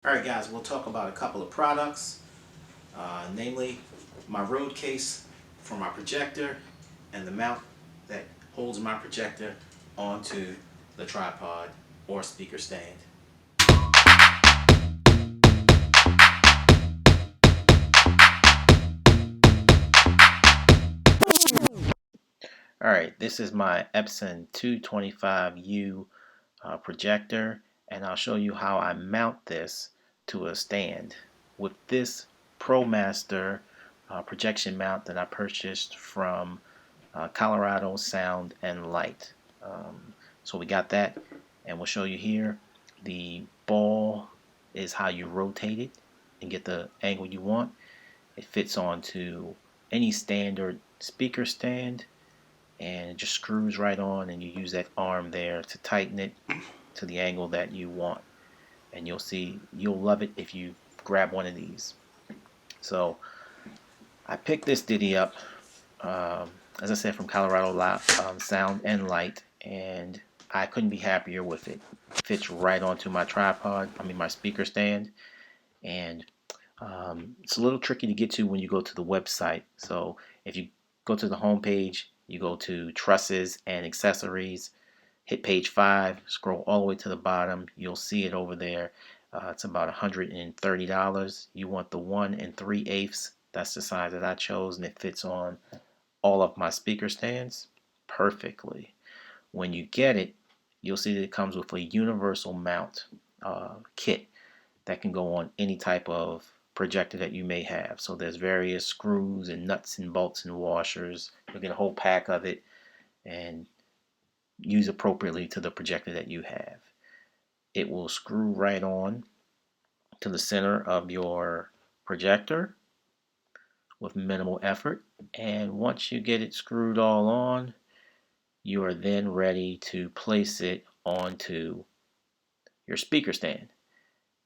Alright guys, we'll talk about a couple of products, namely my Rode case for my projector and the mount that holds my projector onto the tripod or speaker stand. Alright, this is my Epson 225U projector, and I'll show you how I mount this to a stand with this ProMaster projection mount that I purchased from Colorado Sound and Light. So we got that, and we'll show you here. The ball is how you rotate it and get the angle you want. It fits onto any standard speaker stand, and it just screws right on, and you use that arm there to tighten it to the angle that you want. And you'll see, you'll love it if you grab one of these. So I picked this ditty up, as I said, from Colorado Sound and Light, and I couldn't be happier with it. It fits right onto my tripod, my speaker stand, and it's a little tricky to get to when you go to the website. So if you go to the home page, you go to trusses and accessories, hit page 5, scroll all the way to the bottom, you'll see it over there. It's about $130. You want the 1 3/8. That's the size that I chose, and it fits on all of my speaker stands perfectly. When you get it, you'll see that it comes with a universal mount kit that can go on any type of projector that you may have. So there's various screws and nuts and bolts and washers. You'll get a whole pack of it and use appropriately to the projector that you have. It will screw right on to the center of your projector with minimal effort, and once you get it screwed all on, you are then ready to place it onto your speaker stand,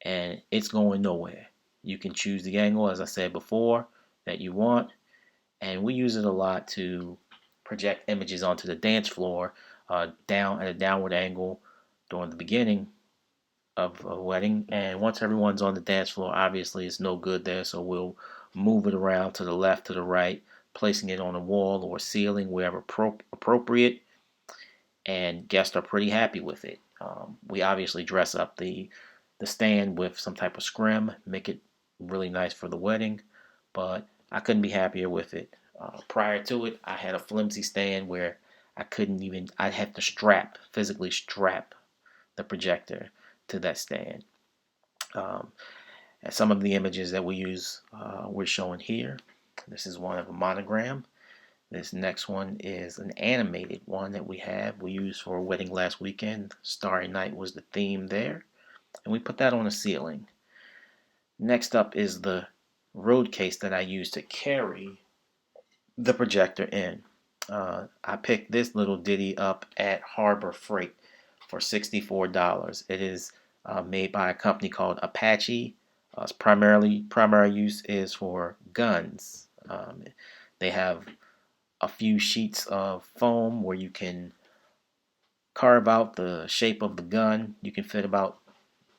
and it's going nowhere. You can choose the angle, as I said before, that you want, and we use it a lot to project images onto the dance floor down at a downward angle during the beginning of a wedding, and once everyone's on the dance floor, obviously it's no good there, so we'll move it around to the left, to the right, placing it on a wall or ceiling wherever appropriate, and guests are pretty happy with it. We obviously dress up the stand with some type of scrim, make it really nice for the wedding, but I couldn't be happier with it. Prior to it, I had a flimsy stand where I'd have to physically strap the projector to that stand. And some of the images that we use, we're showing here. This is one of a monogram. This next one is an animated one that we used for a wedding last weekend. Starry Night was the theme there, and we put that on a ceiling. Next up is the Rode case that I use to carry the projector in. I picked this little ditty up at Harbor Freight for $64. It is made by a company called Apache. Its primary use is for guns. They have a few sheets of foam where you can carve out the shape of the gun. You can fit about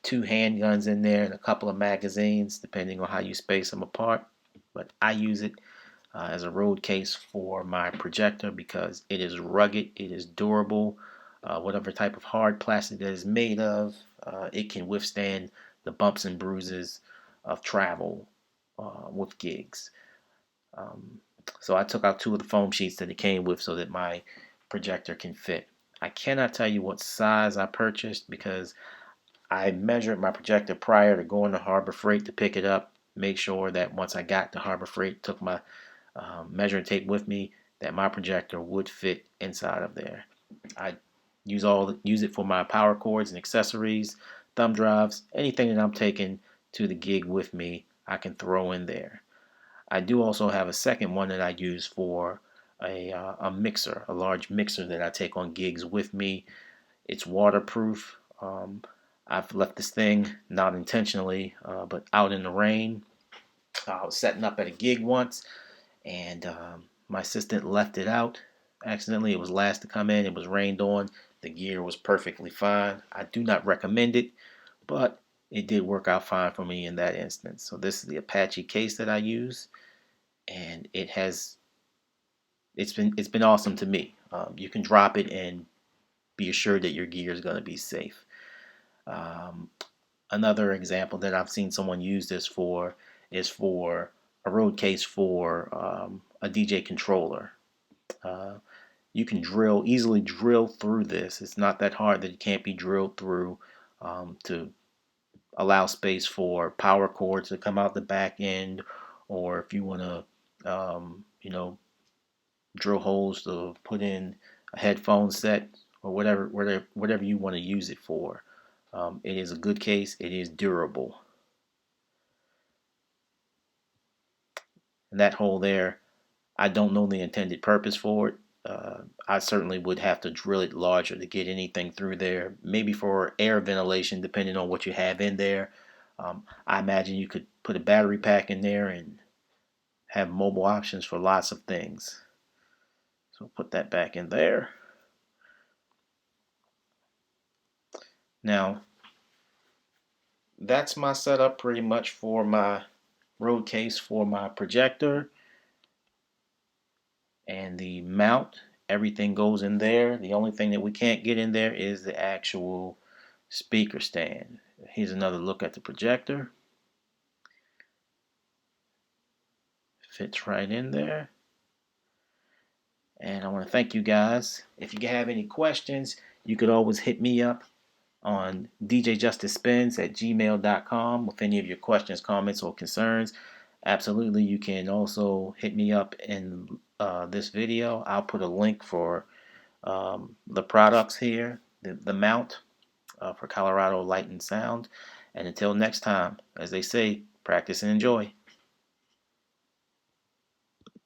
2 handguns in there and a couple of magazines, depending on how you space them apart. But I use it as a Rode case for my projector because it is rugged, it is durable. Whatever type of hard plastic that is made of, it can withstand the bumps and bruises of travel with gigs. So I took out 2 of the foam sheets that it came with so that my projector can fit. I cannot tell you what size I purchased because I measured my projector prior to going to Harbor Freight to pick it up. Make sure that once I got to Harbor Freight, took my measuring tape with me, that my projector would fit inside of there. I use it for my power cords and accessories, thumb drives, anything that I'm taking to the gig with me, I can throw in there. I do also have a second one that I use for a mixer, a large mixer that I take on gigs with me. It's waterproof. I've left this thing, not intentionally, but out in the rain. I was setting up at a gig once, and my assistant left it out accidentally. It was last to come in. It was rained on. The gear was perfectly fine. I do not recommend it, but it did work out fine for me in that instance. So this is the Apache case that I use, and it's been awesome to me. You can drop it and be assured that your gear is going to be safe. Um, Another example that I've seen someone use this for is for a road case for a DJ controller. Uh, you can easily drill through this. It's not that hard that it can't be drilled through to allow space for power cords to come out the back end, or if you want to, drill holes to put in a headphone set or whatever you want to use it for. It is a good case. It is durable. And that hole there, I don't know the intended purpose for it. I certainly would have to drill it larger to get anything through there. Maybe for air ventilation, depending on what you have in there. I imagine you could put a battery pack in there and have mobile options for lots of things. So put that back in there. Now, that's my setup pretty much for my road case for my projector and the mount. Everything goes in there. The only thing that we can't get in there is the actual speaker stand. Here's another look at the projector. Fits right in there. And I want to thank you guys. If you have any questions, you could always hit me up on djjusticespins@gmail.com with any of your questions, comments, or concerns. Absolutely, you can also hit me up in this video. I'll put a link for the products here, the mount for Colorado Light and Sound. And until next time, as they say, practice and enjoy.